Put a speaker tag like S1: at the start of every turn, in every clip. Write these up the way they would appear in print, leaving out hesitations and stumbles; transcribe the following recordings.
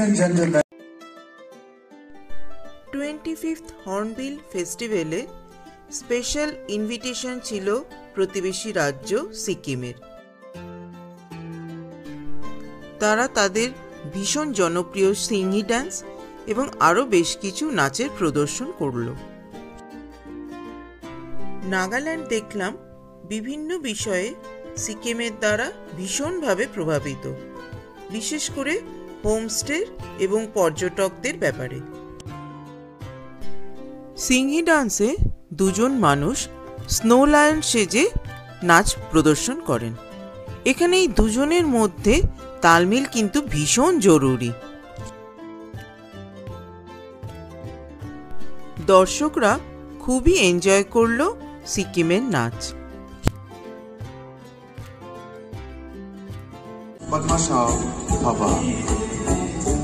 S1: and gentlemen,
S2: 25th hornbill ফেস্টিভ্যালে special invitation ছিল প্রতিবেশী রাজ্য সিকিমের। তারা তাদের ভীষণ জনপ্রিয় সিংহি ডান্স এবং আরও বেশ কিছু নাচের প্রদর্শন করল। নাগাল্যান্ড দেখলাম বিভিন্ন বিষয়ে সিকিমের দ্বারা ভীষণভাবে প্রভাবিত, বিশেষ করে হোমস্টে এবং পর্যটকদের ব্যাপারে। সিংহি ডান্সে দুজন মানুষ স্নো লায়ন সেজে নাচ প্রদর্শন করেন। এখানে এই দুজনের মধ্যে তালমিল কিন্তু ভীষণ জরুরি। দর্শকরা খুবই এনজয় করলো সিকিমের নাচ।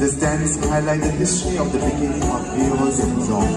S1: This dance highlights the history of the beginning of Aeolus in Zong.